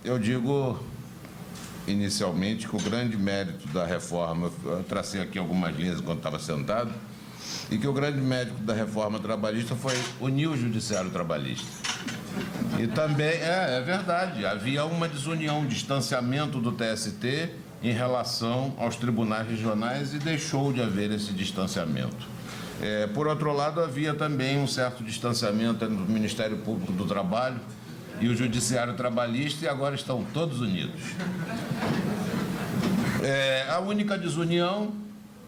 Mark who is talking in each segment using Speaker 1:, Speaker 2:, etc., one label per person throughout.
Speaker 1: eu digo inicialmente que o grande mérito da reforma, eu tracei aqui algumas linhas enquanto estava sentado, e que o grande mérito da reforma trabalhista foi unir o judiciário trabalhista. E também, é verdade, havia uma desunião, um distanciamento do TST em relação aos tribunais regionais e deixou de haver esse distanciamento. Por outro lado, havia também um certo distanciamento entre o Ministério Público do Trabalho e o Judiciário Trabalhista, e agora estão todos unidos. A única desunião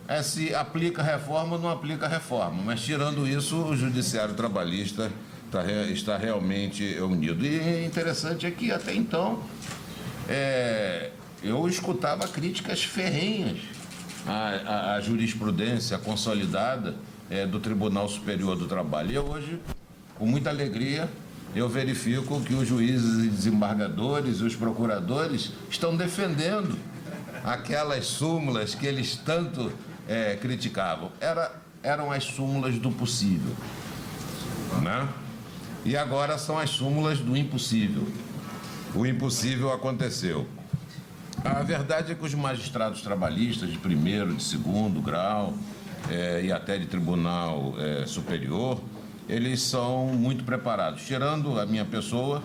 Speaker 1: é se aplica reforma ou não aplica reforma, mas tirando isso, o Judiciário Trabalhista está realmente unido. E interessante é que até então eu escutava críticas ferrenhas à jurisprudência consolidada do Tribunal Superior do Trabalho. E hoje, com muita alegria, eu verifico que os juízes e desembargadores e os procuradores estão defendendo aquelas súmulas que eles tanto criticavam. Eram as súmulas do possível, né? E agora são as súmulas do impossível. O impossível aconteceu. A verdade é que os magistrados trabalhistas de primeiro, de segundo grau e até de tribunal superior, eles são muito preparados. Tirando a minha pessoa,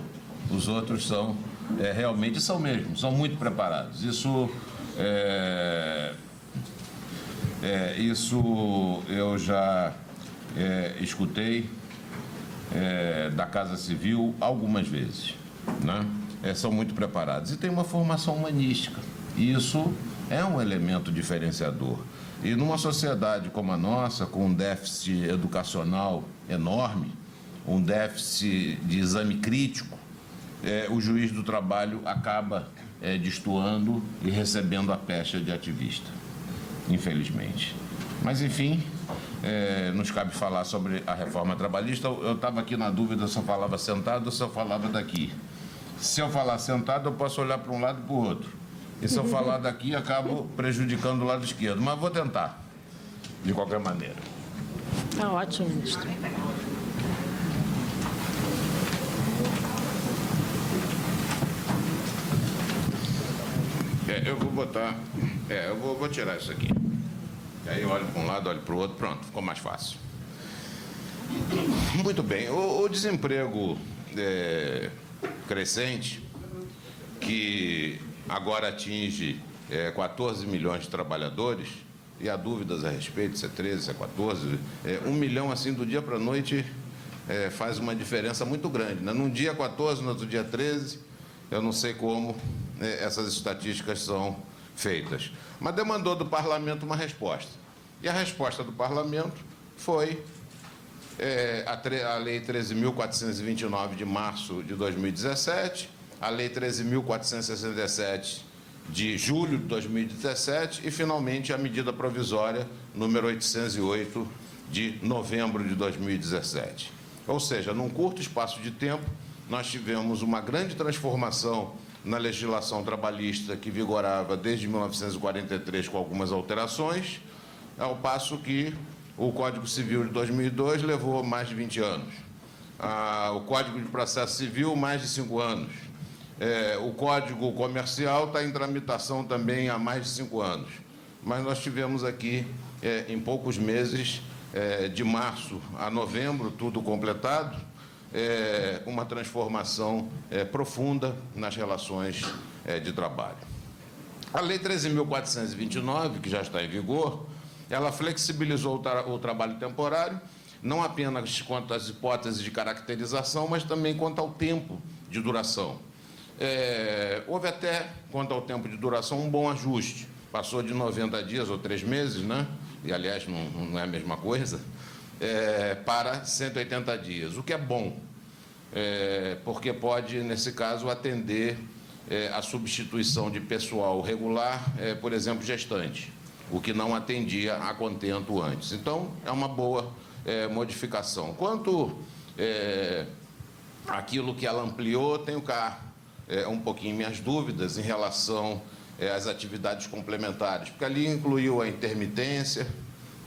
Speaker 1: os outros são realmente, são muito preparados. Isso eu já escutei da Casa Civil algumas vezes, né? São muito preparados e têm uma formação humanística. E isso é um elemento diferenciador. E numa sociedade como a nossa, com um déficit educacional enorme, um déficit de exame crítico, o juiz do trabalho acaba destoando e recebendo a pecha de ativista, infelizmente. Mas, enfim, nos cabe falar sobre a reforma trabalhista. Eu estava aqui na dúvida se eu falava sentado ou se eu falava daqui. Se eu falar sentado, eu posso olhar para um lado e para o outro. E se eu falar daqui, acabo prejudicando o lado esquerdo. Mas vou tentar, de qualquer maneira.
Speaker 2: Tá ótimo, ministro.
Speaker 1: Eu vou botar... eu vou tirar isso aqui. E aí eu olho para um lado, olho para o outro. Pronto, ficou mais fácil. Muito bem. O desemprego crescente, que agora atinge 14 milhões de trabalhadores, e há dúvidas a respeito se é 13, se é 14, 1 milhão assim do dia para a noite faz uma diferença muito grande, né? Num dia 14, no outro dia 13, eu não sei como essas estatísticas são feitas. Mas demandou do Parlamento uma resposta. E a resposta do Parlamento foi a Lei 13.429 de março de 2017, a Lei 13.467 de julho de 2017 e, finalmente, a medida provisória número 808 de novembro de 2017. Ou seja, num curto espaço de tempo, nós tivemos uma grande transformação na legislação trabalhista que vigorava desde 1943 com algumas alterações, ao passo que o Código Civil de 2002 levou mais de 20 anos. O Código de Processo Civil, mais de 5 anos. O Código Comercial está em tramitação também há mais de 5 anos. Mas nós tivemos aqui, em poucos meses, de março a novembro, tudo completado, uma transformação profunda nas relações de trabalho. A Lei 13.429, que já está em vigor, ela flexibilizou o trabalho temporário, não apenas quanto às hipóteses de caracterização, mas também quanto ao tempo de duração. Houve até, quanto ao tempo de duração, um bom ajuste. Passou de 90 dias ou 3 meses, né? E, aliás, não é a mesma coisa, para 180 dias, o que é bom, porque pode, nesse caso, atender a substituição de pessoal regular, por exemplo, gestante, o que não atendia a contento antes. Então, é uma boa modificação. Quanto àquilo que ela ampliou, tenho cá um pouquinho minhas dúvidas em relação às atividades complementares, porque ali incluiu a intermitência,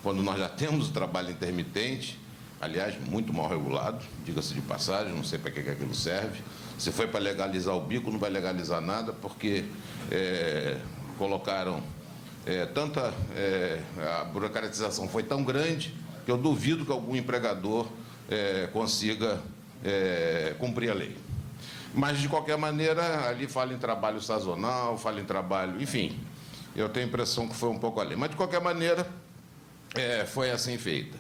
Speaker 1: quando nós já temos o trabalho intermitente, aliás, muito mal regulado, diga-se de passagem, não sei para que aquilo serve. Se foi para legalizar o bico, não vai legalizar nada, porque colocaram a burocratização foi tão grande que eu duvido que algum empregador consiga cumprir a lei. Mas, de qualquer maneira, ali fala em trabalho sazonal, fala em trabalho, enfim, eu tenho a impressão que foi um pouco além. Mas, de qualquer maneira, foi assim feita.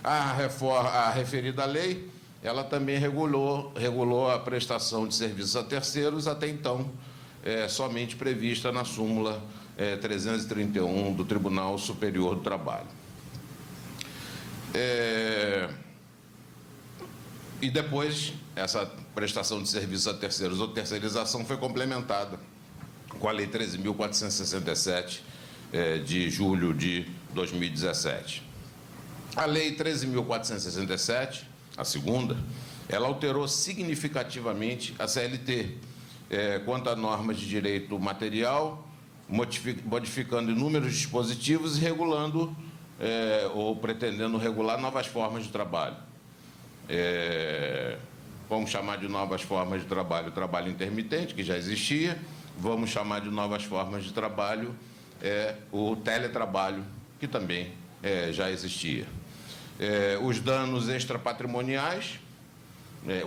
Speaker 1: A referida lei, ela também regulou a prestação de serviços a terceiros, até então somente prevista na súmula 331 do Tribunal Superior do Trabalho. E depois, essa prestação de serviços a terceiros ou terceirização foi complementada com a Lei 13.467, de julho de 2017. A Lei 13.467, a segunda, ela alterou significativamente a CLT quanto a normas de direito material, modificando inúmeros dispositivos e regulando ou pretendendo regular novas formas de trabalho. Vamos chamar de novas formas de trabalho o trabalho intermitente, que já existia, vamos chamar de novas formas de trabalho o teletrabalho, que também já existia. Os danos extrapatrimoniais,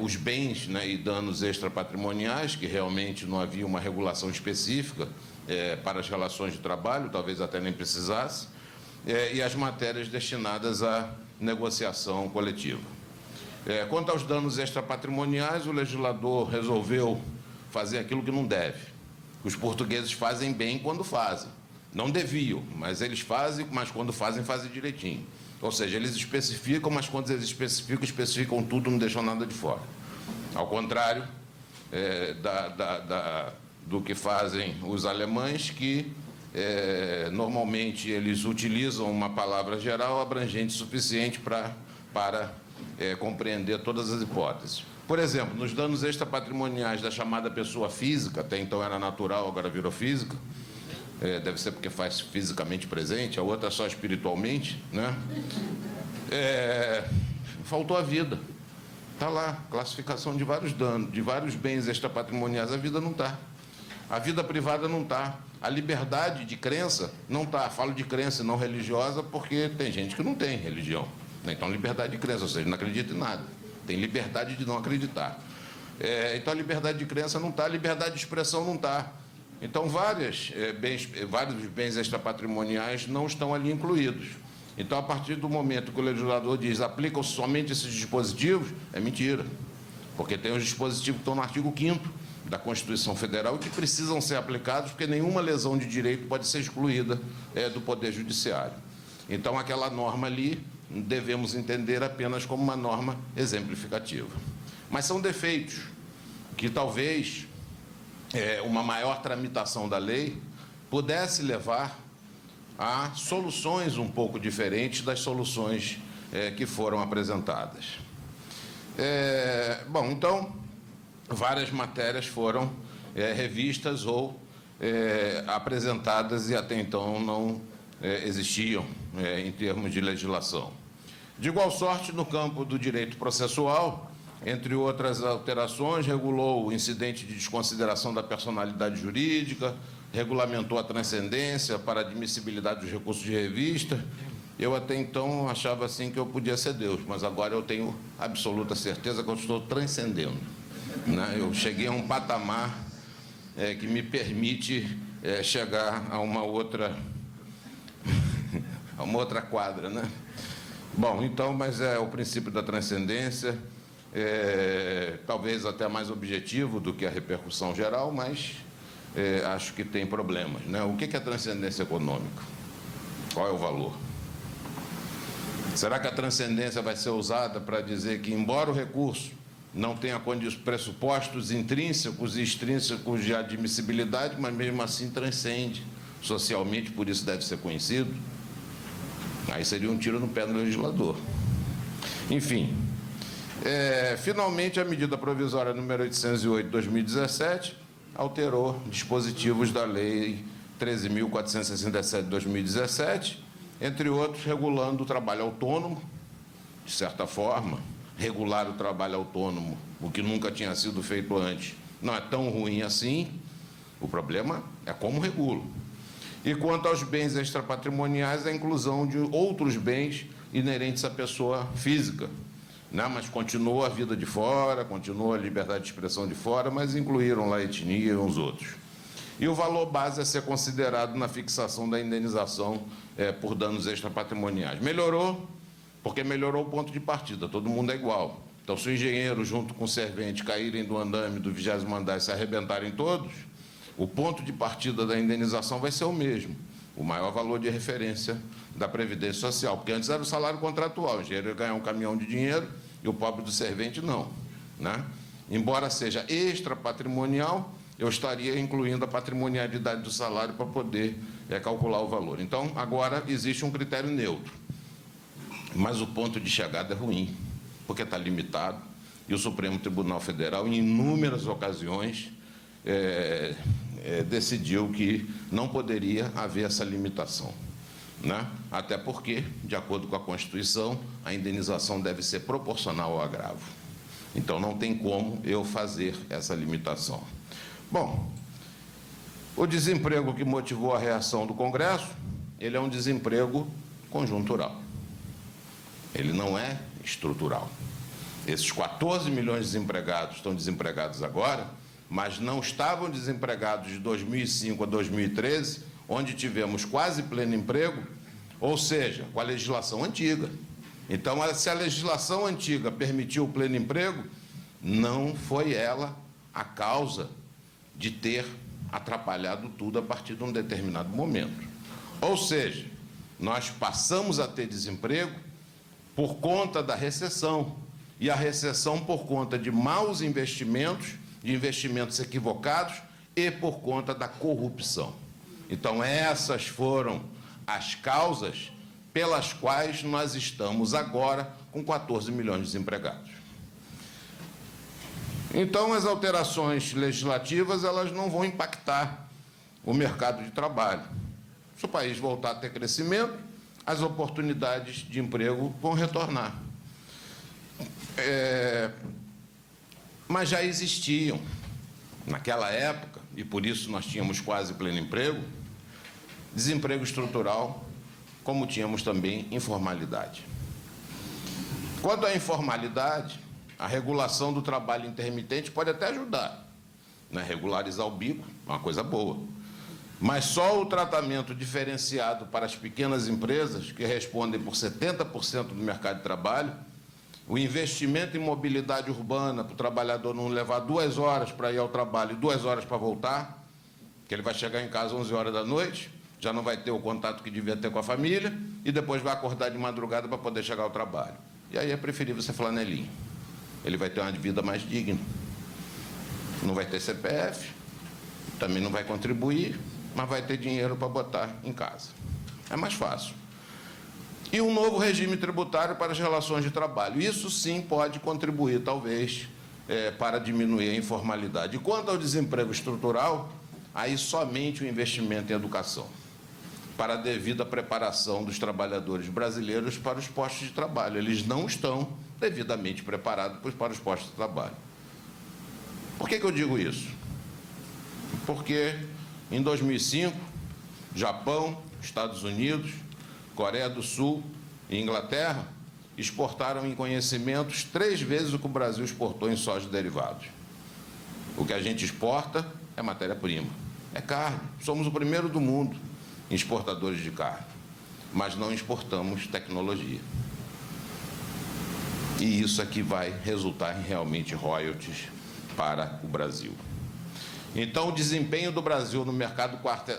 Speaker 1: os bens, né, e danos extrapatrimoniais, que realmente não havia uma regulação específica para as relações de trabalho, talvez até nem precisasse, e as matérias destinadas à negociação coletiva. Quanto aos danos extrapatrimoniais, o legislador resolveu fazer aquilo que não deve. Os portugueses fazem bem quando fazem. Não deviam, mas eles fazem, mas quando fazem, fazem direitinho. Ou seja, eles especificam, mas quando eles especificam tudo, não deixam nada de fora. Ao contrário do que fazem os alemães, que normalmente eles utilizam uma palavra geral abrangente suficiente para compreender todas as hipóteses. Por exemplo, nos danos extrapatrimoniais da chamada pessoa física, até então era natural, agora virou física, deve ser porque faz fisicamente presente, a outra só espiritualmente, né? Faltou a vida. Está lá, classificação de vários danos, de vários bens extrapatrimoniais, a vida não está. A vida privada não está. A liberdade de crença não está. Falo de crença não religiosa porque tem gente que não tem religião. Então, liberdade de crença, ou seja, não acredita em nada. Tem liberdade de não acreditar. Então, a liberdade de crença não está, a liberdade de expressão não está. Então, vários bens extrapatrimoniais não estão ali incluídos. Então, a partir do momento que o legislador diz aplicam somente esses dispositivos, é mentira. Porque tem os dispositivos que estão no artigo 5º da Constituição Federal e que precisam ser aplicados, porque nenhuma lesão de direito pode ser excluída do Poder Judiciário. Então, aquela norma ali devemos entender apenas como uma norma exemplificativa. Mas são defeitos que talvez uma maior tramitação da lei pudesse levar a soluções um pouco diferentes das soluções que foram apresentadas. Bom, então, várias matérias foram revistas ou apresentadas e até então não existiam em termos de legislação. De igual sorte, no campo do direito processual, entre outras alterações, regulou o incidente de desconsideração da personalidade jurídica, regulamentou a transcendência para admissibilidade dos recursos de revista. Eu até então achava assim que eu podia ser Deus, mas agora eu tenho absoluta certeza que eu estou transcendendo, né? Eu cheguei a um patamar que me permite chegar a uma outra quadra, né? Bom, então, mas é o princípio da transcendência, talvez até mais objetivo do que a repercussão geral, mas acho que tem problemas, né? O que é transcendência econômica? Qual é o valor? Será que a transcendência vai ser usada para dizer que, embora o recurso não tenha pressupostos intrínsecos e extrínsecos de admissibilidade, mas mesmo assim transcende socialmente, por isso deve ser conhecido? Aí seria um tiro no pé do legislador. Enfim, finalmente a medida provisória número 808 de 2017 alterou dispositivos da Lei 13.467 de 2017, entre outros, regulando o trabalho autônomo, de certa forma, regular o trabalho autônomo, o que nunca tinha sido feito antes, não é tão ruim assim. O problema é como regula. E quanto aos bens extrapatrimoniais, a inclusão de outros bens inerentes à pessoa física, né? Mas continua a vida de fora, continua a liberdade de expressão de fora, mas incluíram lá a etnia e uns outros. E o valor base a ser considerado na fixação da indenização por danos extrapatrimoniais. Melhorou, porque melhorou o ponto de partida, todo mundo é igual. Então, se o engenheiro, junto com o servente, caírem do andame do 20º andar e se arrebentarem todos, o ponto de partida da indenização vai ser o mesmo, o maior valor de referência da Previdência Social, porque antes era o salário contratual, o engenheiro ia ganhar um caminhão de dinheiro e o pobre do servente não, né? Embora seja extrapatrimonial, eu estaria incluindo a patrimonialidade do salário para poder calcular o valor. Então, agora existe um critério neutro, mas o ponto de chegada é ruim, porque está limitado, e o Supremo Tribunal Federal, em inúmeras ocasiões, decidiu que não poderia haver essa limitação, né? Até porque, de acordo com a Constituição, a indenização deve ser proporcional ao agravo. Então, não tem como eu fazer essa limitação. Bom, o desemprego que motivou a reação do Congresso, ele é um desemprego conjuntural. Ele não é estrutural. Esses 14 milhões de desempregados estão desempregados agora, mas não estavam desempregados de 2005 a 2013, onde tivemos quase pleno emprego, ou seja, com a legislação antiga. Então, se a legislação antiga permitiu o pleno emprego, não foi ela a causa de ter atrapalhado tudo a partir de um determinado momento. Ou seja, nós passamos a ter desemprego por conta da recessão, e a recessão por conta de maus investimentos, de investimentos equivocados e por conta da corrupção. Então, essas foram as causas pelas quais nós estamos agora com 14 milhões de desempregados. Então, as alterações legislativas, elas não vão impactar o mercado de trabalho. Se o país voltar a ter crescimento, as oportunidades de emprego vão retornar. Mas já existiam, naquela época, e por isso nós tínhamos quase pleno emprego, desemprego estrutural, como tínhamos também informalidade. Quanto à informalidade, a regulação do trabalho intermitente pode até ajudar, né? Regularizar o bico é uma coisa boa, mas só o tratamento diferenciado para as pequenas empresas, que respondem por 70% do mercado de trabalho, o investimento em mobilidade urbana para o trabalhador não levar 2 horas para ir ao trabalho e 2 horas para voltar, que ele vai chegar em casa às 11 horas da noite, já não vai ter o contato que devia ter com a família e depois vai acordar de madrugada para poder chegar ao trabalho. E aí é preferível ser flanelinha. Ele vai ter uma vida mais digna. Não vai ter CPF, também não vai contribuir, mas vai ter dinheiro para botar em casa. É mais fácil. E um novo regime tributário para as relações de trabalho. Isso sim pode contribuir, talvez, para diminuir a informalidade. E quanto ao desemprego estrutural, aí somente o investimento em educação, para a devida preparação dos trabalhadores brasileiros para os postos de trabalho. Eles não estão devidamente preparados para os postos de trabalho. Por que eu digo isso? Porque em 2005, Japão, Estados Unidos, Coreia do Sul e Inglaterra exportaram em conhecimentos 3 vezes o que o Brasil exportou em soja e derivados. O que a gente exporta é matéria-prima, é carne. Somos o primeiro do mundo em exportadores de carne, mas não exportamos tecnologia. E isso é que vai resultar em realmente royalties para o Brasil. Então, o desempenho do Brasil no mercado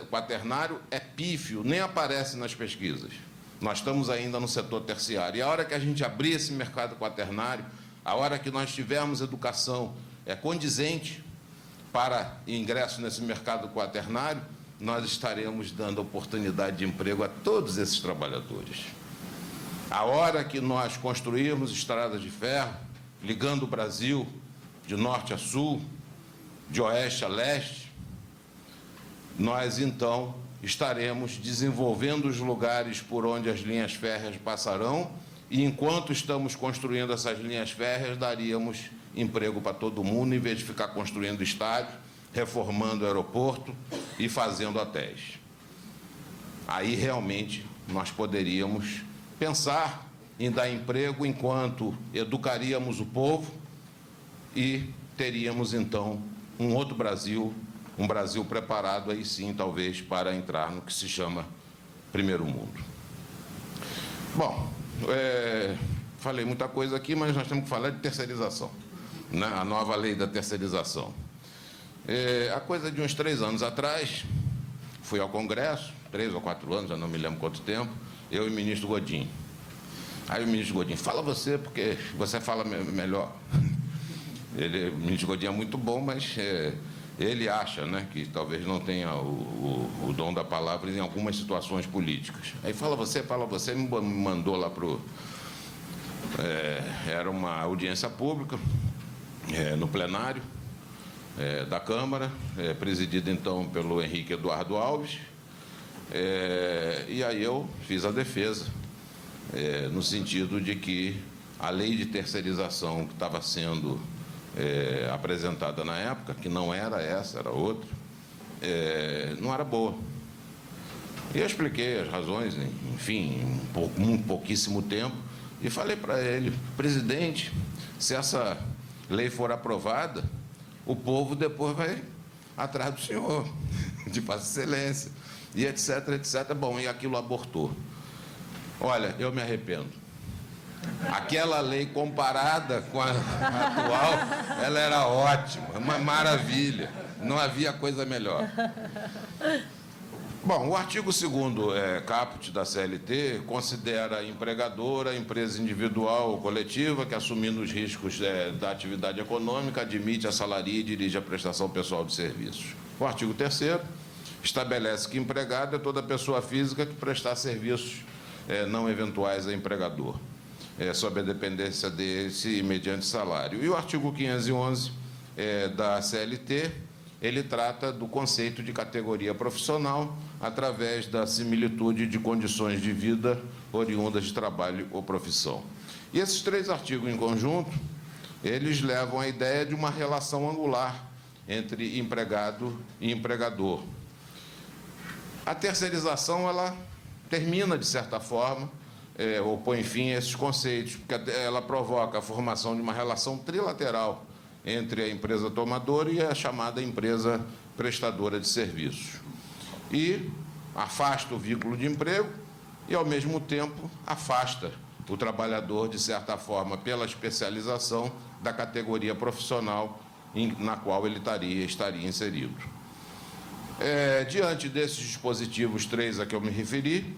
Speaker 1: quaternário é pífio, nem aparece nas pesquisas. Nós estamos ainda no setor terciário. E a hora que a gente abrir esse mercado quaternário, a hora que nós tivermos educação condizente para ingresso nesse mercado quaternário, nós estaremos dando oportunidade de emprego a todos esses trabalhadores. A hora que nós construirmos estradas de ferro, ligando o Brasil de norte a sul, de oeste a leste, nós, então, estaremos desenvolvendo os lugares por onde as linhas férreas passarão e enquanto estamos construindo essas linhas férreas, daríamos emprego para todo mundo, em vez de ficar construindo estádio, reformando o aeroporto e fazendo hotéis. Aí, realmente, nós poderíamos pensar em dar emprego enquanto educaríamos o povo e teríamos, então, um outro Brasil, um Brasil preparado, aí sim, talvez, para entrar no que se chama primeiro mundo. Bom, falei muita coisa aqui, mas nós temos que falar de terceirização, né? A nova lei da terceirização. Há coisa de uns 3 anos atrás, fui ao Congresso, 3 ou 4 anos, já não me lembro quanto tempo, eu e o ministro Godinho. Aí o ministro Godinho, fala você, porque você fala melhor. O ministro Godinho é muito bom, mas ele acha, né, que talvez não tenha o dom da palavra em algumas situações políticas. Aí fala você, me mandou lá para o... era uma audiência pública, no plenário da Câmara, presidida então pelo Henrique Eduardo Alves, e aí eu fiz a defesa, no sentido de que a lei de terceirização que estava sendo apresentada na época, que não era essa, era outra, não era boa. E eu expliquei as razões, enfim, em pouquíssimo tempo, e falei para ele, presidente, se essa lei for aprovada, o povo depois vai atrás do senhor, de Vossa Excelência, e etc, etc. Bom, e aquilo abortou. Olha, eu me arrependo. Aquela lei comparada com a atual, ela era ótima, uma maravilha, não havia coisa melhor. Bom, o artigo 2º caput da CLT considera empregadora, empresa individual ou coletiva que, assumindo os riscos da atividade econômica, admite, assalaria e dirige a prestação pessoal de serviços. O artigo 3º estabelece que empregado é toda pessoa física que prestar serviços não eventuais a empregador, sob a dependência desse e mediante salário. E o artigo 511 da CLT, ele trata do conceito de categoria profissional através da similitude de condições de vida oriundas de trabalho ou profissão. E esses 3 artigos em conjunto, eles levam à ideia de uma relação angular entre empregado e empregador. A terceirização, ela termina, de certa forma, ou põe fim a esses conceitos, porque ela provoca a formação de uma relação trilateral entre a empresa tomadora e a chamada empresa prestadora de serviços. E afasta o vínculo de emprego e, ao mesmo tempo, afasta o trabalhador, de certa forma, pela especialização da categoria profissional na qual ele estaria inserido. Diante desses dispositivos 3 a que eu me referi,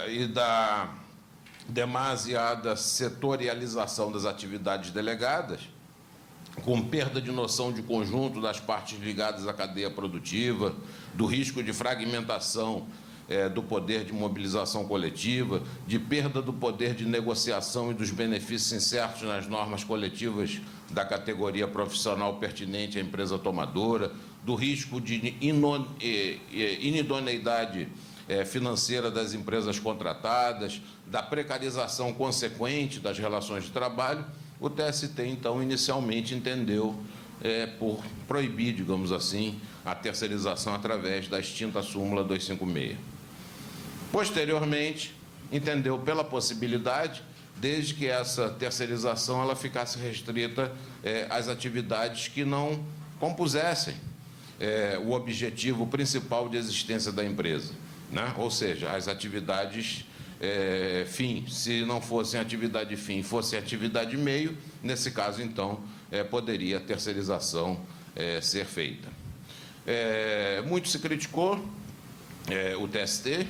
Speaker 1: e da demasiada setorialização das atividades delegadas, com perda de noção de conjunto das partes ligadas à cadeia produtiva, do risco de fragmentação do poder de mobilização coletiva, de perda do poder de negociação e dos benefícios incertos nas normas coletivas da categoria profissional pertinente à empresa tomadora, do risco de inidoneidade financeira das empresas contratadas, da precarização consequente das relações de trabalho, o TST, então, inicialmente entendeu por proibir, digamos assim, a terceirização através da extinta súmula 256. Posteriormente, entendeu pela possibilidade, desde que essa terceirização ela ficasse restrita às atividades que não compusessem o objetivo principal de existência da empresa, né? Ou seja, as atividades fim. Se não fossem atividade fim, fosse atividade meio, nesse caso, então, poderia a terceirização ser feita. Muito se criticou o TST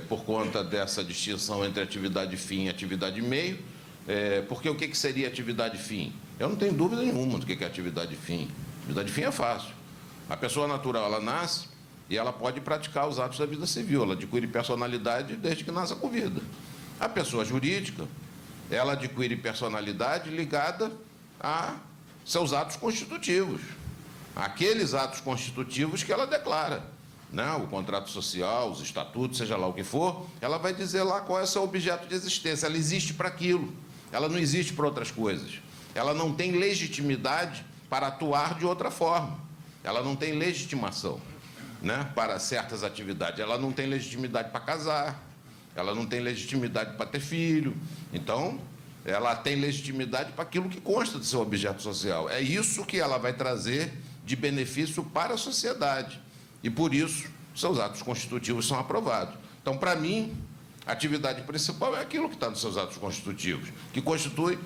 Speaker 1: por conta dessa distinção entre atividade fim e atividade meio, porque o que seria atividade fim? Eu não tenho dúvida nenhuma do que é atividade fim. Atividade fim é fácil. A pessoa natural, ela nasce e ela pode praticar os atos da vida civil, ela adquire personalidade desde que nasce com vida. A pessoa jurídica, ela adquire personalidade ligada a seus atos constitutivos, aqueles atos constitutivos que ela declara, né, o contrato social, os estatutos, seja lá o que for, ela vai dizer lá qual é o seu objeto de existência. Ela existe para aquilo, ela não existe para outras coisas. Ela não tem legitimidade para atuar de outra forma. Ela não tem legitimação, né, para certas atividades. Ela não tem legitimidade para casar, ela não tem legitimidade para ter filho. Então, ela tem legitimidade para aquilo que consta do seu objeto social. É isso que ela vai trazer de benefício para a sociedade. E, por isso, seus atos constitutivos são aprovados. Então, para mim, a atividade principal é aquilo que está nos seus atos constitutivos, que constitui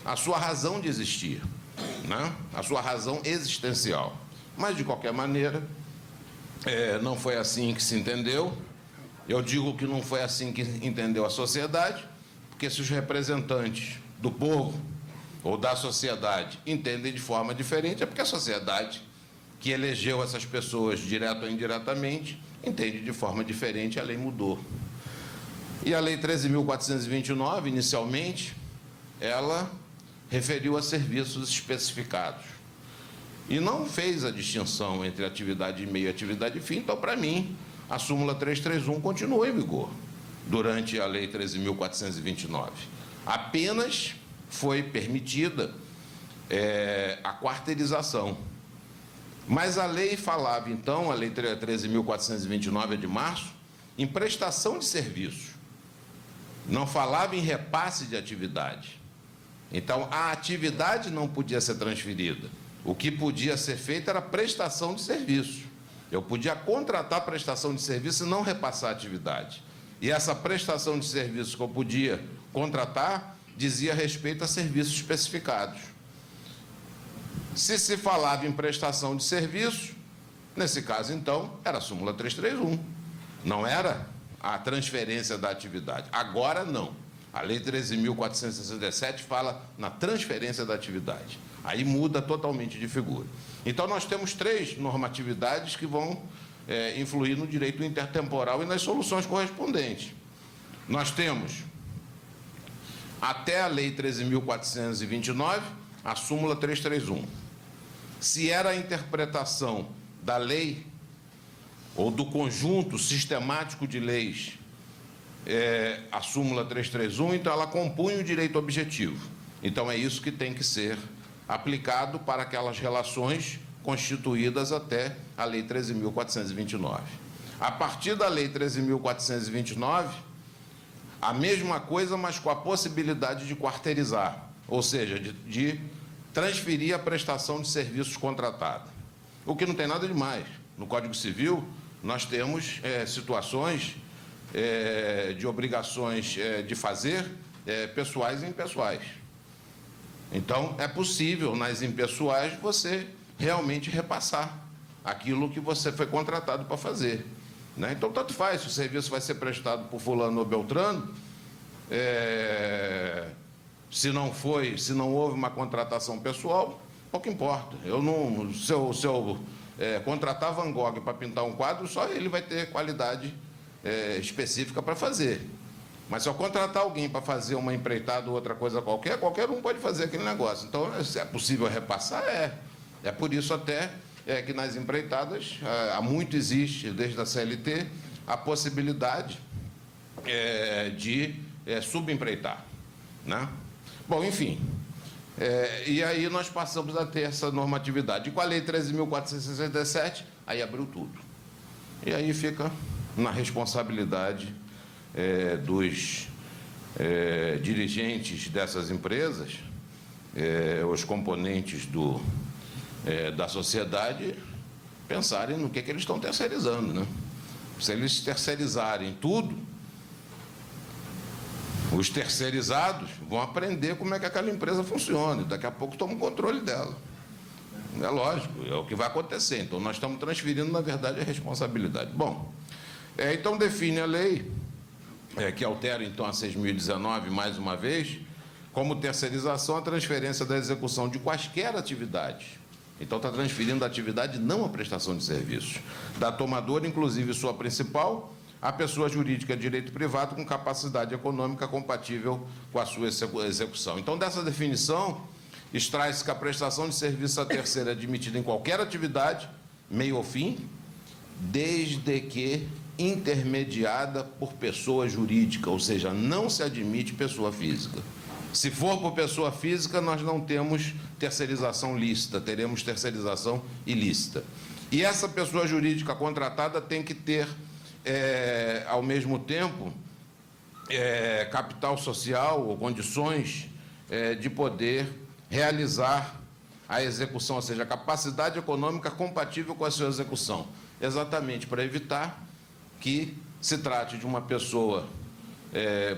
Speaker 1: a sua razão de existir, né? A sua razão existencial. Mas, de qualquer maneira, não foi assim que se entendeu. Eu digo que não foi assim que entendeu a sociedade, porque se os representantes do povo ou da sociedade entendem de forma diferente, é porque a sociedade que elegeu essas pessoas, direto ou indiretamente, entende de forma diferente, a lei mudou. E a Lei 13.429, inicialmente, ela referiu a serviços especificados. E não fez a distinção entre atividade de meio e atividade de fim. Então, para mim, a súmula 331 continua em vigor durante a Lei 13.429. Apenas foi permitida a quarteirização. Mas a lei falava, então, a Lei 13.429 de março, em prestação de serviço. Não falava em repasse de atividade. Então, a atividade não podia ser transferida. O que podia ser feito era prestação de serviço. Eu podia contratar prestação de serviço e não repassar a atividade. E essa prestação de serviço que eu podia contratar dizia respeito a serviços especificados. Se falava em prestação de serviço, nesse caso, então, era a súmula 331. Não era a transferência da atividade. Agora, não. A Lei 13.467 fala na transferência da atividade. Aí muda totalmente de figura. Então, nós temos 3 normatividades que vão influir no direito intertemporal e nas soluções correspondentes. Nós temos, até a Lei 13.429, a súmula 331. Se era a interpretação da lei ou do conjunto sistemático de leis, a súmula 331, então ela compunha o direito objetivo. Então é isso que tem que ser aplicado para aquelas relações constituídas até a Lei 13.429. A partir da Lei 13.429, a mesma coisa, mas com a possibilidade de quarteirizar, ou seja, de transferir a prestação de serviços contratada. O que não tem nada de mais. No Código Civil, nós temos situações de obrigações de fazer pessoais e impessoais. Então, é possível, nas impessoais, você realmente repassar aquilo que você foi contratado para fazer, né? Então, tanto faz se o serviço vai ser prestado por fulano ou beltrano, se não houve uma contratação pessoal, pouco importa. Se eu contratar Van Gogh para pintar um quadro, só ele vai ter qualidade específica para fazer. Mas se eu contratar alguém para fazer uma empreitada ou outra coisa qualquer um pode fazer aquele negócio. Então, se é possível repassar, é por isso até que nas empreitadas, há muito existe, desde a CLT, a possibilidade de subempreitar, né? Bom, enfim, e aí nós passamos a ter essa normatividade. E com a Lei 13.467, aí abriu tudo. E aí fica na responsabilidade dos dirigentes dessas empresas, os componentes da sociedade, pensarem no que eles estão terceirizando, né? Se eles terceirizarem tudo, os terceirizados vão aprender como é que aquela empresa funciona, e daqui a pouco tomam controle dela. É lógico, é o que vai acontecer. Então, nós estamos transferindo, na verdade, a responsabilidade. Bom, então define a lei, que altera, então, a 6.019, mais uma vez, como terceirização a transferência da execução de quaisquer atividades. Então, está transferindo a atividade, não a prestação de serviços, da tomadora, inclusive sua principal, a pessoa jurídica de direito privado com capacidade econômica compatível com a sua execução. Então, dessa definição, extrai-se que a prestação de serviço a terceiro é admitida em qualquer atividade, meio ou fim, desde que intermediada por pessoa jurídica, ou seja, não se admite pessoa física. Se for por pessoa física, nós não temos terceirização lícita, teremos terceirização ilícita. E essa pessoa jurídica contratada tem que ter, ao mesmo tempo, capital social ou condições de poder realizar a execução, ou seja, a capacidade econômica compatível com a sua execução, exatamente para evitar que se trate de uma pessoa,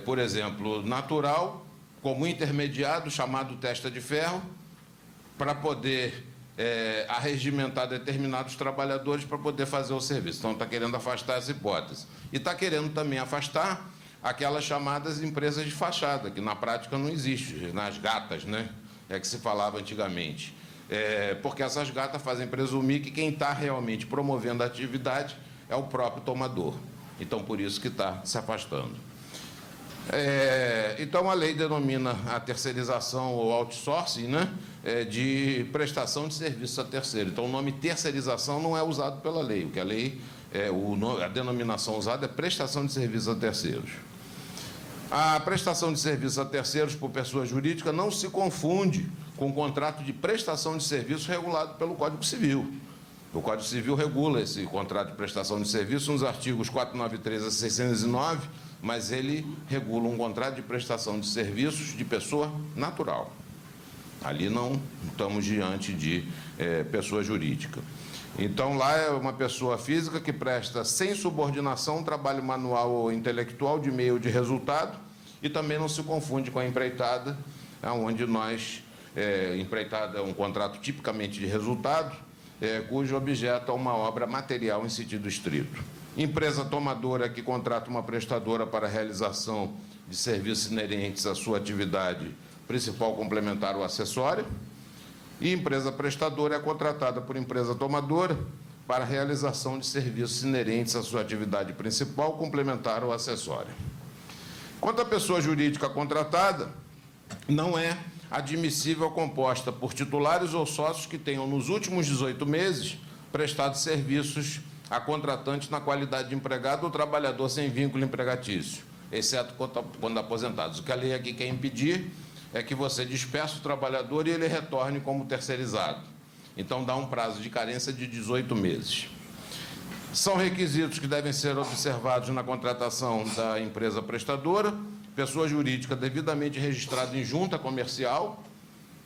Speaker 1: por exemplo, natural, como intermediado, chamado testa de ferro, para poder arregimentar determinados trabalhadores para poder fazer o serviço. Então, está querendo afastar essa hipótese. E está querendo também afastar aquelas chamadas empresas de fachada, que na prática não existe, nas gatas, né? É que se falava antigamente. Porque essas gatas fazem presumir que quem está realmente promovendo a atividade é o próprio tomador. Então, por isso que está se afastando. Então, a lei denomina a terceirização ou outsourcing, né, de prestação de serviço a terceiro. Então, o nome terceirização não é usado pela lei. O que a lei, a denominação usada é prestação de serviço a terceiros. A prestação de serviço a terceiros por pessoa jurídica não se confunde com o contrato de prestação de serviço regulado pelo Código Civil. O Código Civil regula esse contrato de prestação de serviço nos artigos 493 a 609, mas ele regula um contrato de prestação de serviços de pessoa natural. Ali não estamos diante de pessoa jurídica. Então, lá é uma pessoa física que presta sem subordinação um trabalho manual ou intelectual de meio de resultado e também não se confunde com a empreitada, onde empreitada é um contrato tipicamente de resultado, cujo objeto é uma obra material em sentido estrito. Empresa tomadora que contrata uma prestadora para a realização de serviços inerentes à sua atividade principal, complementar ou acessória. E empresa prestadora é contratada por empresa tomadora para a realização de serviços inerentes à sua atividade principal, complementar ou acessória. Quanto à pessoa jurídica contratada, não é admissível composta por titulares ou sócios que tenham, nos últimos 18 meses, prestado serviços a contratante na qualidade de empregado ou trabalhador sem vínculo empregatício, exceto quando aposentados. O que a lei aqui quer impedir é que você despeça o trabalhador e ele retorne como terceirizado. Então, dá um prazo de carência de 18 meses. São requisitos que devem ser observados na contratação da empresa prestadora, pessoa jurídica devidamente registrada em junta comercial,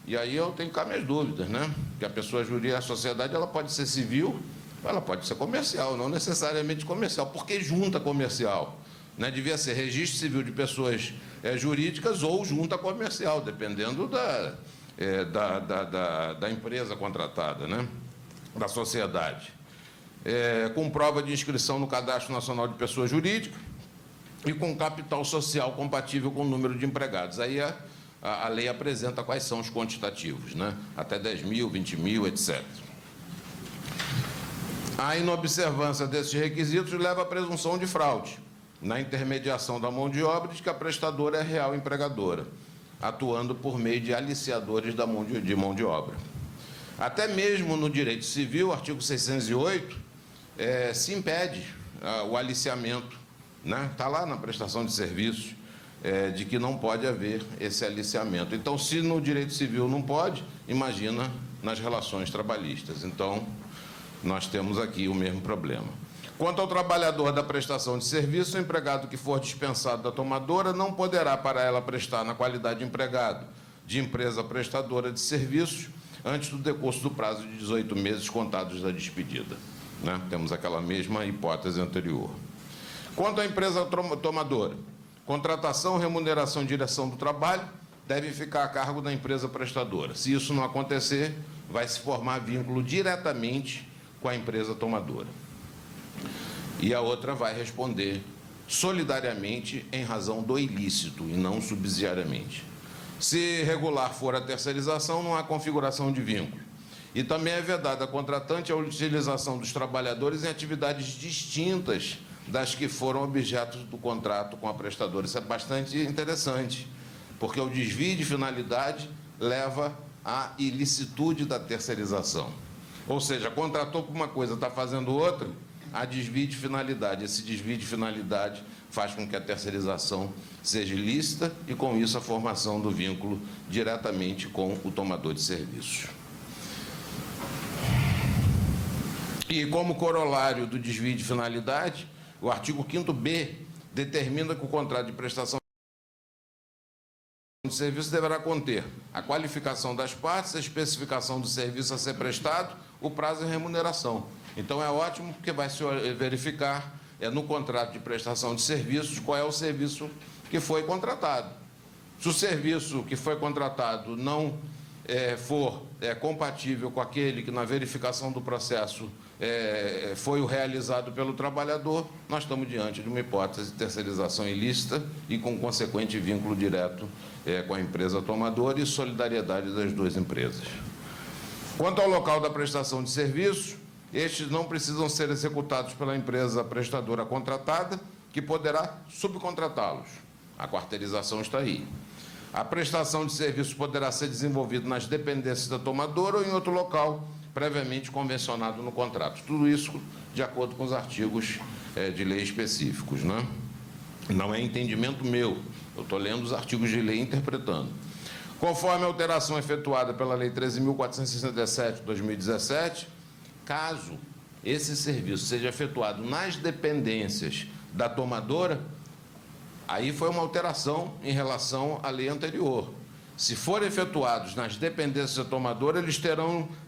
Speaker 1: e aí eu tenho cá minhas dúvidas, né? Que a pessoa jurídica, a sociedade, ela pode ser civil, ela pode ser comercial, não necessariamente comercial. Por que junta comercial? Né? Devia ser registro civil de pessoas jurídicas ou junta comercial, dependendo da empresa contratada, né? Da sociedade. Com prova de inscrição no Cadastro Nacional de Pessoa Jurídica e com capital social compatível com o número de empregados. Aí a lei apresenta quais são os quantitativos, né? Até 10 mil, 20 mil, etc. A inobservância desses requisitos leva à presunção de fraude na intermediação da mão de obra de que a prestadora é real empregadora, atuando por meio de aliciadores de mão de obra. Até mesmo no direito civil, artigo 608, se impede o aliciamento, né? Está lá na prestação de serviços, de que não pode haver esse aliciamento. Então, se no direito civil não pode, imagina nas relações trabalhistas. Então, nós temos aqui o mesmo problema. Quanto ao trabalhador da prestação de serviço, o empregado que for dispensado da tomadora não poderá para ela prestar na qualidade de empregado de empresa prestadora de serviços antes do decurso do prazo de 18 meses contados da despedida, né? Temos aquela mesma hipótese anterior. Quanto à empresa tomadora, contratação, remuneração e direção do trabalho devem ficar a cargo da empresa prestadora. Se isso não acontecer, vai se formar vínculo diretamente com a empresa tomadora. E a outra vai responder solidariamente em razão do ilícito e não subsidiariamente. Se regular for a terceirização, não há configuração de vínculo. E também é vedada a contratante a utilização dos trabalhadores em atividades distintas das que foram objeto do contrato com a prestadora. Isso é bastante interessante, porque o desvio de finalidade leva à ilicitude da terceirização. Ou seja, contratou por uma coisa, está fazendo outra, há desvio de finalidade. Esse desvio de finalidade faz com que a terceirização seja ilícita e, com isso, a formação do vínculo diretamente com o tomador de serviços. E, como corolário do desvio de finalidade, o artigo 5º-B determina que o contrato de prestação de serviço deverá conter a qualificação das partes, a especificação do serviço a ser prestado, o prazo e a remuneração. Então, é ótimo porque vai se verificar no contrato de prestação de serviços qual é o serviço que foi contratado. Se o serviço que foi contratado não for compatível com aquele que, na verificação do processo, foi o realizado pelo trabalhador, nós estamos diante de uma hipótese de terceirização ilícita e com consequente vínculo direto com a empresa tomadora e solidariedade das duas empresas. Quanto ao local da prestação de serviços, estes não precisam ser executados pela empresa prestadora contratada, que poderá subcontratá-los. A quarteirização está aí. A prestação de serviços poderá ser desenvolvida nas dependências da tomadora ou em outro local previamente convencionado no contrato. Tudo isso de acordo com os artigos de lei específicos, né? Não é entendimento meu, eu estou lendo os artigos de lei e interpretando. Conforme a alteração efetuada pela Lei 13.467 de 2017, caso esse serviço seja efetuado nas dependências da tomadora, aí foi uma alteração em relação à lei anterior. Se forem efetuados nas dependências da tomadora, eles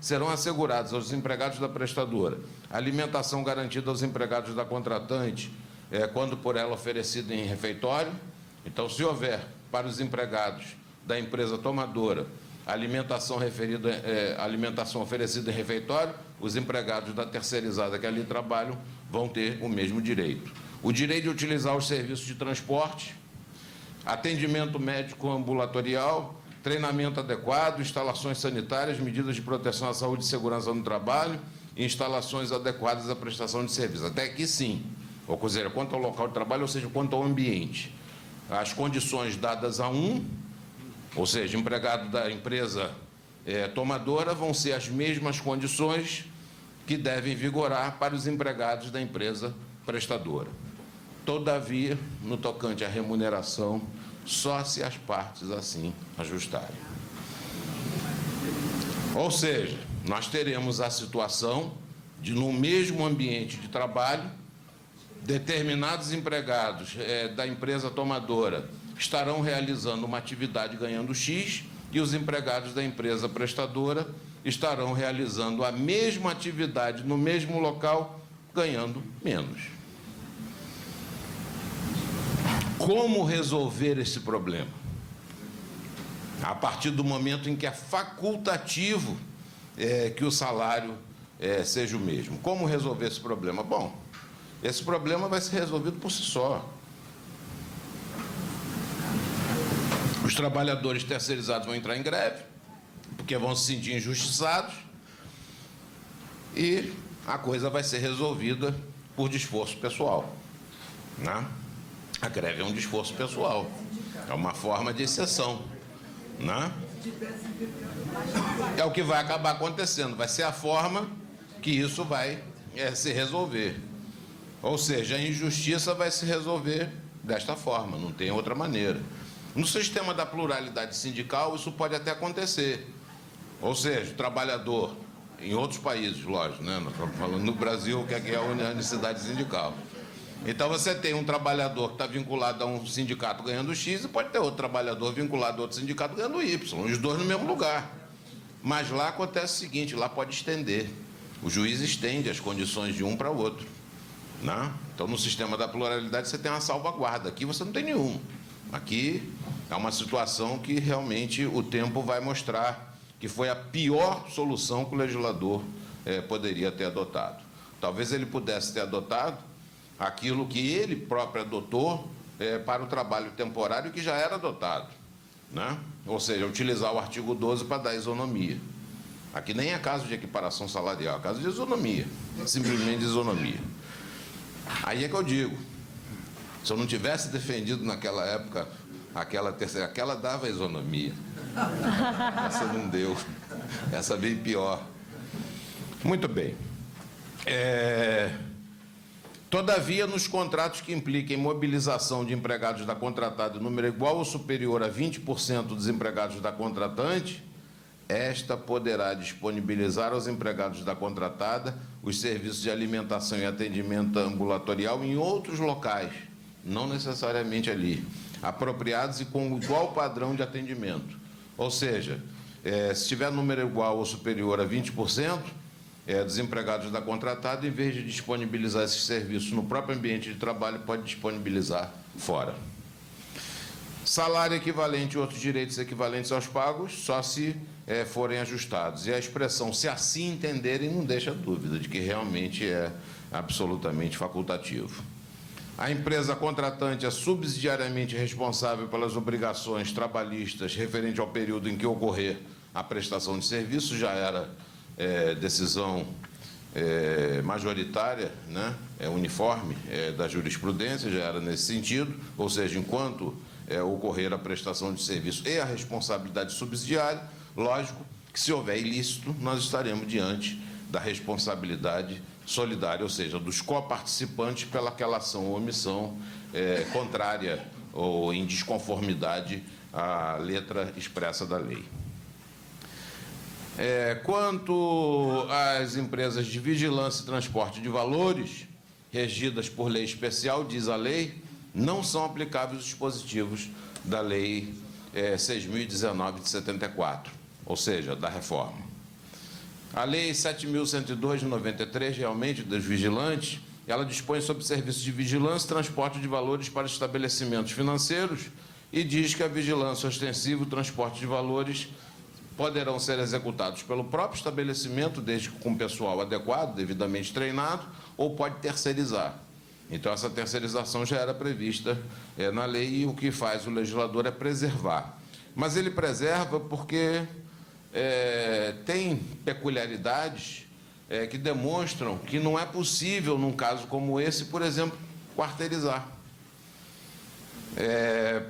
Speaker 1: serão assegurados aos empregados da prestadora alimentação garantida aos empregados da contratante, quando por ela oferecida em refeitório. Então, se houver para os empregados da empresa tomadora alimentação oferecida em refeitório, os empregados da terceirizada que ali trabalham vão ter o mesmo direito. O direito de utilizar os serviços de transporte, atendimento médico ambulatorial, treinamento adequado, instalações sanitárias, medidas de proteção à saúde e segurança no trabalho, e instalações adequadas à prestação de serviço. Até aqui, sim. Ou seja, quanto ao local de trabalho, ou seja, quanto ao ambiente. As condições dadas a ou seja, empregado da empresa tomadora, vão ser as mesmas condições que devem vigorar para os empregados da empresa prestadora. Todavia, no tocante à remuneração, só se as partes assim ajustarem. Ou seja, nós teremos a situação de, no mesmo ambiente de trabalho, determinados empregados da empresa tomadora estarão realizando uma atividade ganhando X e os empregados da empresa prestadora estarão realizando a mesma atividade no mesmo local, ganhando menos. Como resolver esse problema? A partir do momento em que é facultativo que o salário seja o mesmo. Como resolver esse problema? Bom, esse problema vai ser resolvido por si só. Os trabalhadores terceirizados vão entrar em greve, porque vão se sentir injustiçados, e a coisa vai ser resolvida por desforço pessoal, né? A greve é um desforço pessoal, é uma forma de exceção, né? É o que vai acabar acontecendo, vai ser a forma que isso vai se resolver. Ou seja, a injustiça vai se resolver desta forma, não tem outra maneira. No sistema da pluralidade sindical, isso pode até acontecer. Ou seja, o trabalhador, em outros países, lógico, né? Nós estamos falando no Brasil, que é a unicidade sindical. Então, você tem um trabalhador que está vinculado a um sindicato ganhando X e pode ter outro trabalhador vinculado a outro sindicato ganhando Y, os dois no mesmo lugar. Mas lá acontece o seguinte, lá pode estender. O juiz estende as condições de um para o outro, né? Então, no sistema da pluralidade, você tem uma salvaguarda. Aqui você não tem nenhum. Aqui é uma situação que realmente o tempo vai mostrar que foi a pior solução que o legislador poderia ter adotado. Talvez ele pudesse ter adotado aquilo que ele próprio adotou para o trabalho temporário, que já era adotado, né? Ou seja, utilizar o artigo 12 para dar isonomia. Aqui nem é caso de equiparação salarial, é caso de isonomia, simplesmente isonomia. Aí é que eu digo, se eu não tivesse defendido naquela época aquela terceira, aquela dava isonomia. Essa não deu, essa veio pior. Muito bem. Todavia, nos contratos que impliquem mobilização de empregados da contratada em número igual ou superior a 20% dos empregados da contratante, esta poderá disponibilizar aos empregados da contratada os serviços de alimentação e atendimento ambulatorial em outros locais, não necessariamente ali, apropriados e com igual padrão de atendimento. Ou seja, se tiver número igual ou superior a 20%, dos empregados da contratada, em vez de disponibilizar esses serviços no próprio ambiente de trabalho, pode disponibilizar fora. Salário equivalente e outros direitos equivalentes aos pagos, só se forem ajustados. E a expressão, se assim entenderem, não deixa dúvida de que realmente é absolutamente facultativo. A empresa contratante é subsidiariamente responsável pelas obrigações trabalhistas referente ao período em que ocorrer a prestação de serviço, já era decisão majoritária, né, uniforme da jurisprudência, já era nesse sentido, ou seja, enquanto ocorrer a prestação de serviço e a responsabilidade subsidiária, lógico que, se houver ilícito, nós estaremos diante da responsabilidade solidária, ou seja, dos coparticipantes pelaquela ação ou omissão contrária ou em desconformidade à letra expressa da lei. Quanto às empresas de vigilância e transporte de valores, regidas por lei especial, diz a lei, não são aplicáveis os dispositivos da Lei 6.019 de 74, ou seja, da reforma. A Lei 7.102 de 93, realmente, dos vigilantes, ela dispõe sobre serviços de vigilância e transporte de valores para estabelecimentos financeiros e diz que a vigilância ostensiva e o transporte de valores poderão ser executados pelo próprio estabelecimento, desde que com pessoal adequado, devidamente treinado, ou pode terceirizar. Então, essa terceirização já era prevista na lei e o que faz o legislador é preservar. Mas ele preserva porque tem peculiaridades que demonstram que não é possível, num caso como esse, por exemplo, quarteirizar.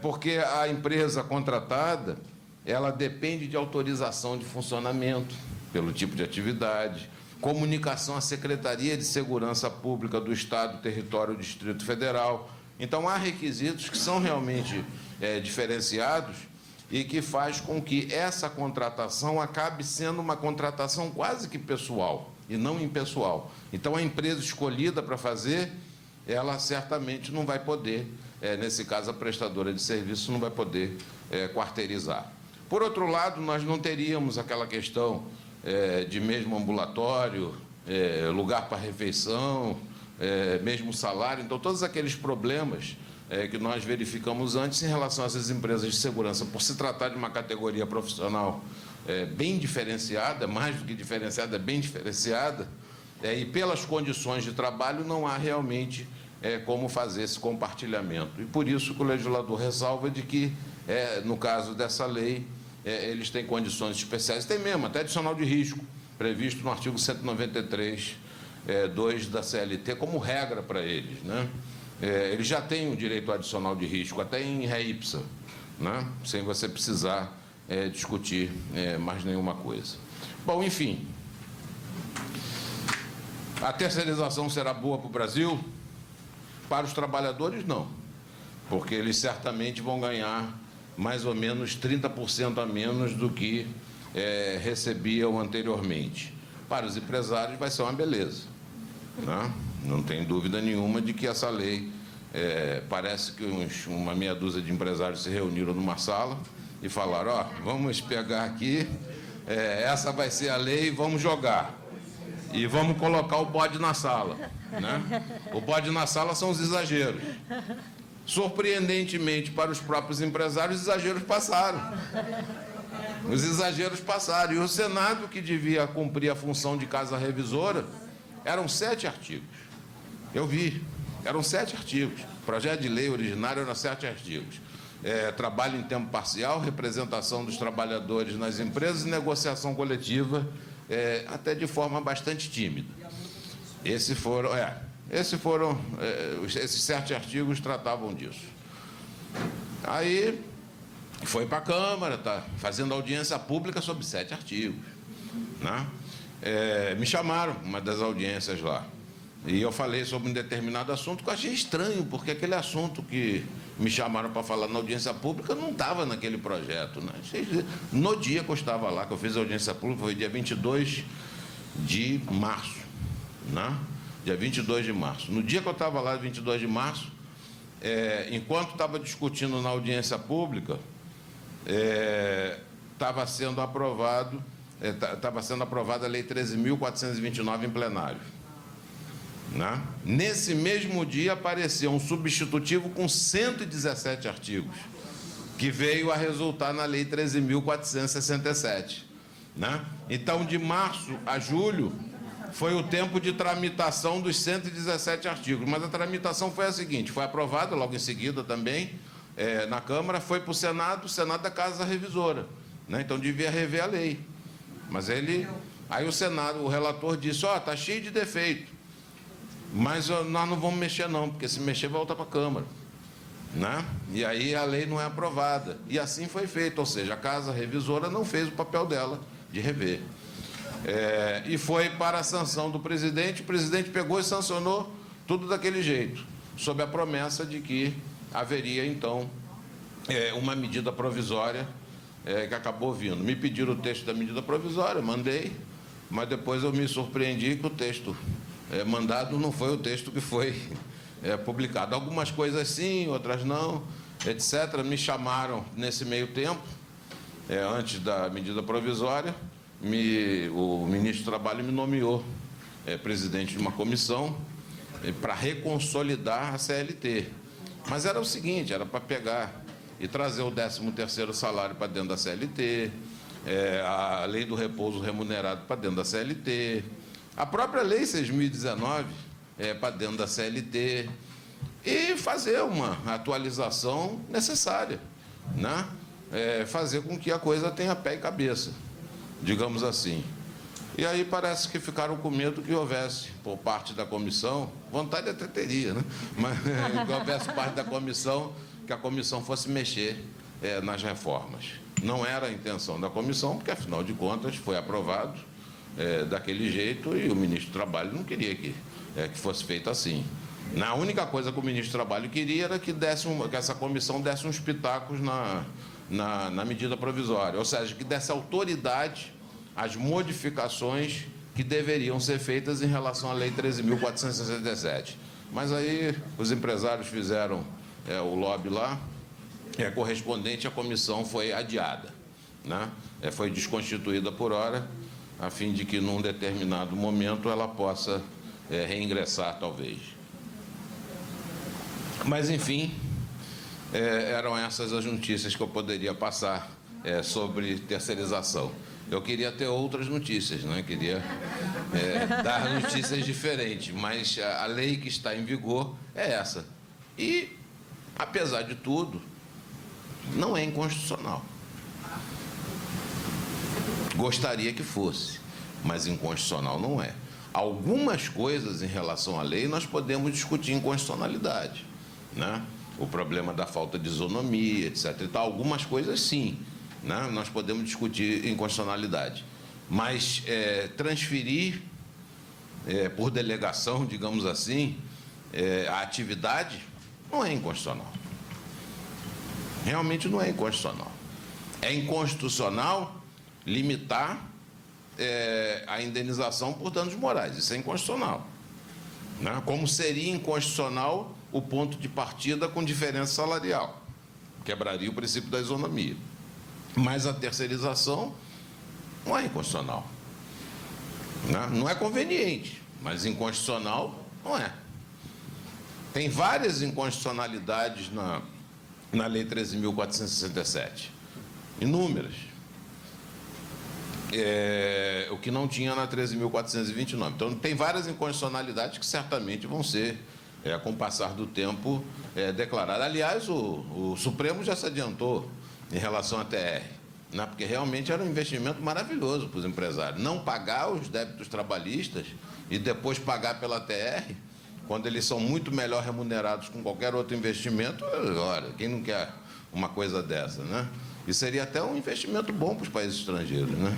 Speaker 1: Porque a empresa contratada, ela depende de autorização de funcionamento, pelo tipo de atividade, comunicação à Secretaria de Segurança Pública do Estado, Território e Distrito Federal. Então, há requisitos que são realmente diferenciados e que faz com que essa contratação acabe sendo uma contratação quase que pessoal e não impessoal. Então, a empresa escolhida para fazer, ela certamente não vai poder, nesse caso, a prestadora de serviço não vai poder quarteirizar. Por outro lado, nós não teríamos aquela questão de mesmo ambulatório, lugar para refeição, mesmo salário. Então, todos aqueles problemas que nós verificamos antes em relação a essas empresas de segurança, por se tratar de uma categoria profissional bem diferenciada, mais do que diferenciada, bem diferenciada, e pelas condições de trabalho não há realmente como fazer esse compartilhamento. E por isso que o legislador ressalva de que, no caso dessa lei, eles têm condições especiais, tem mesmo, até adicional de risco, previsto no artigo 193, 2 da CLT, como regra para eles, né? Eles já têm um direito adicional de risco, até em ré ipsa, né? Sem você precisar discutir mais nenhuma coisa. Bom, enfim, a terceirização será boa para o Brasil? Para os trabalhadores, não, porque eles certamente vão ganhar mais ou menos 30% a menos do que recebiam anteriormente. Para os empresários vai ser uma beleza, né? Não tem dúvida nenhuma de que essa lei, parece que uma meia dúzia de empresários se reuniram numa sala e falaram, ó, vamos pegar aqui, essa vai ser a lei e vamos jogar. E vamos colocar o bode na sala, né? O bode na sala são os exageros. Surpreendentemente, para os próprios empresários, os exageros passaram. Os exageros passaram. E o Senado, que devia cumprir a função de casa revisora, eram 7 artigos. Eu vi, eram 7 artigos. O projeto de lei originário eram 7 artigos. Trabalho em tempo parcial, representação dos trabalhadores nas empresas e negociação coletiva, até de forma bastante tímida. Esses 7 artigos tratavam disso. Aí foi para a Câmara, está fazendo audiência pública sobre 7 artigos, né? Me chamaram uma das audiências lá. E eu falei sobre um determinado assunto que eu achei estranho, porque aquele assunto que me chamaram para falar na audiência pública não estava naquele projeto, né? No dia que eu estava lá, que eu fiz a audiência pública, foi dia 22 de março, né? Dia 22 de março. No dia que eu estava lá, 22 de março, enquanto estava discutindo na audiência pública, estava sendo aprovada a Lei 13.429 em plenário. Né? Nesse mesmo dia apareceu um substitutivo com 117 artigos, que veio a resultar na Lei 13.467. Né? Então, de março a julho, foi o tempo de tramitação dos 117 artigos. Mas a tramitação foi a seguinte: foi aprovada logo em seguida também na Câmara, foi para o Senado da Casa Revisora. Né? Então, devia rever a lei. Mas aí o Senado, o relator disse: está cheio de defeito. Mas nós não vamos mexer não, porque se mexer volta para a Câmara. Né? E aí a lei não é aprovada. E assim foi feito, ou seja, a Casa Revisora não fez o papel dela de rever. E foi para a sanção do presidente, o presidente pegou e sancionou tudo daquele jeito, sob a promessa de que haveria, então, uma medida provisória que acabou vindo. Me pediram o texto da medida provisória, mandei, mas depois eu me surpreendi que o texto mandado não foi o texto que foi publicado. Algumas coisas sim, outras não, etc. Me chamaram nesse meio tempo, antes da medida provisória, o ministro do Trabalho me nomeou presidente de uma comissão para reconsolidar a CLT. Mas era o seguinte, era para pegar e trazer o 13º salário para dentro da CLT, a lei do repouso remunerado para dentro da CLT, a própria lei 6.019 para dentro da CLT, e fazer uma atualização necessária, né? Fazer com que a coisa tenha pé e cabeça, digamos assim. E aí parece que ficaram com medo que houvesse, por parte da comissão, vontade até teria, né? Mas que houvesse parte da comissão, que a comissão fosse mexer nas reformas. Não era a intenção da comissão, porque, afinal de contas, foi aprovado daquele jeito e o ministro do Trabalho não queria que fosse feito assim. A única coisa que o ministro do Trabalho queria era que essa comissão desse uns pitacos na medida provisória, ou seja, que desse autoridade às modificações que deveriam ser feitas em relação à Lei 13.467. Mas aí os empresários fizeram o lobby lá, correspondente à comissão foi adiada, né? Foi desconstituída por hora, a fim de que, num determinado momento, ela possa reingressar, talvez. Mas, enfim, eram essas as notícias que eu poderia passar sobre terceirização. Eu queria ter outras notícias, né? Queria dar notícias diferentes, mas a lei que está em vigor é essa. E, apesar de tudo, não é inconstitucional. Gostaria que fosse, mas inconstitucional não é. Algumas coisas em relação à lei nós podemos discutir inconstitucionalidade, né? O problema da falta de isonomia, etc. E tal. Algumas coisas, sim, né? Nós podemos discutir inconstitucionalidade. Mas transferir por delegação, digamos assim, a atividade não é inconstitucional. Realmente não é inconstitucional. É inconstitucional limitar a indenização por danos morais. Isso é inconstitucional, né? Como seria inconstitucional o ponto de partida com diferença salarial. Quebraria o princípio da isonomia. Mas a terceirização não é inconstitucional, né? Não é conveniente, mas inconstitucional não é. Tem várias inconstitucionalidades na Lei 13.467. Inúmeras. O que não tinha na 13.429. Então, tem várias inconstitucionalidades que certamente vão ser, com o passar do tempo, declaradas. Aliás, o Supremo já se adiantou em relação à TR, né? Porque realmente era um investimento maravilhoso para os empresários. Não pagar os débitos trabalhistas e depois pagar pela TR, quando eles são muito melhor remunerados com qualquer outro investimento, olha, quem não quer uma coisa dessa, né? E seria até um investimento bom para os países estrangeiros, né?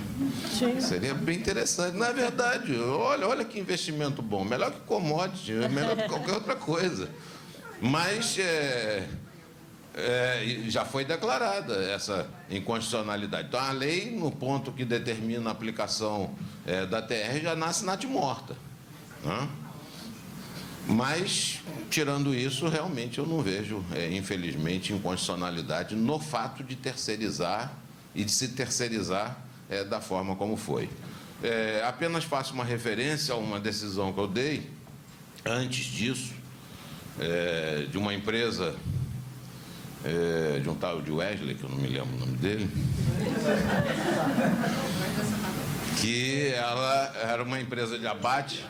Speaker 2: Sim.
Speaker 1: Seria bem interessante. Na verdade, olha que investimento bom. Melhor que commodity, melhor que qualquer outra coisa. Mas já foi declarada essa inconstitucionalidade. Então, a lei, no ponto que determina a aplicação da TR, já nasce natimorta, né? Mas, tirando isso, realmente eu não vejo, infelizmente, inconstitucionalidade no fato de terceirizar e de se terceirizar da forma como foi. Apenas faço uma referência a uma decisão que eu dei antes disso, de uma empresa, de um tal de Wesley, que eu não me lembro o nome dele, que ela era uma empresa de abate.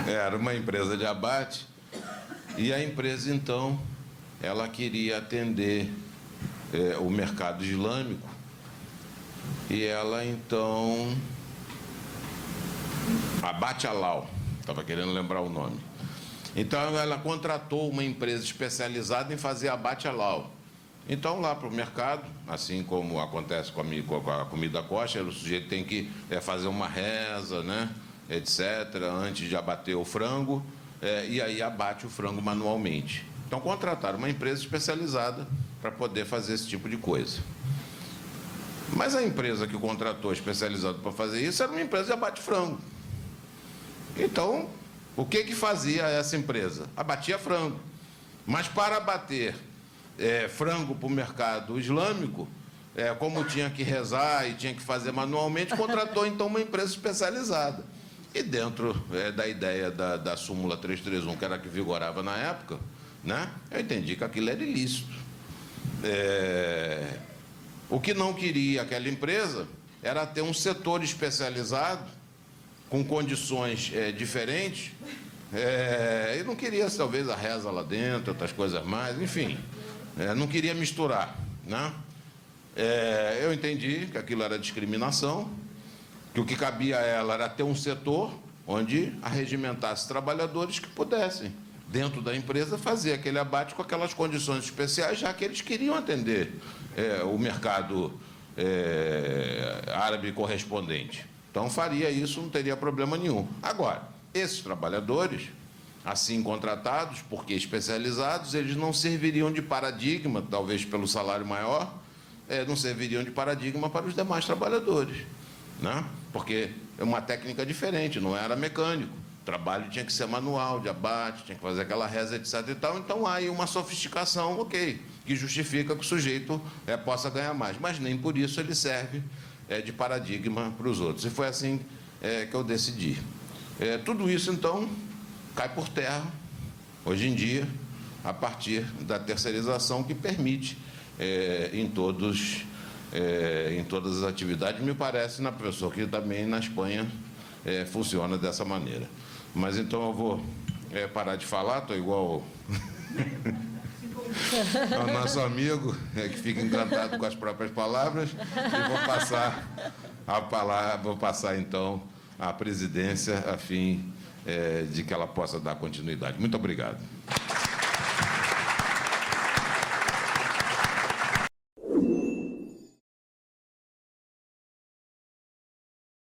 Speaker 1: Era uma empresa de abate, e a empresa, então, ela queria atender o mercado islâmico, e ela, então, Abate Halal, estava querendo lembrar o nome. Então, ela contratou uma empresa especializada em fazer abate halal. Então, lá para o mercado, assim como acontece com a comida kosher, o sujeito tem que fazer uma reza, né, etc., antes de abater o frango, e aí abate o frango manualmente. Então, contrataram uma empresa especializada para poder fazer esse tipo de coisa. Mas a empresa que contratou especializada para fazer isso era uma empresa de abate frango. Então, o que fazia essa empresa? Abatia frango. Mas para abater frango para o mercado islâmico, como tinha que rezar e tinha que fazer manualmente, contratou então uma empresa especializada. E dentro da ideia da súmula 331, que era a que vigorava na época, né, eu entendi que aquilo era ilícito. O que não queria aquela empresa era ter um setor especializado, com condições diferentes, e não queria, talvez, a reza lá dentro, outras coisas mais, enfim. Não queria misturar, né? Eu entendi que aquilo era discriminação, que o que cabia a ela era ter um setor onde arregimentasse trabalhadores que pudessem, dentro da empresa, fazer aquele abate com aquelas condições especiais, já que eles queriam atender o mercado árabe correspondente. Então, faria isso, não teria problema nenhum. Agora, esses trabalhadores, assim contratados, porque especializados, eles não serviriam de paradigma, talvez pelo salário maior, não serviriam de paradigma para os demais trabalhadores, né? Porque é uma técnica diferente, não era mecânico. O trabalho tinha que ser manual, de abate, tinha que fazer aquela reza, etc. e tal. Então, há aí uma sofisticação, ok, que justifica que o sujeito possa ganhar mais. Mas nem por isso ele serve de paradigma para os outros. E foi assim que eu decidi. Tudo isso, então, cai por terra, hoje em dia, a partir da terceirização que permite em todas as atividades, me parece, na professor, que também na Espanha funciona dessa maneira. Mas então eu vou parar de falar, estou igual ao nosso amigo, que fica encantado com as próprias palavras, e vou passar a palavra, vou passar então a presidência a fim de que ela possa dar continuidade. Muito obrigado.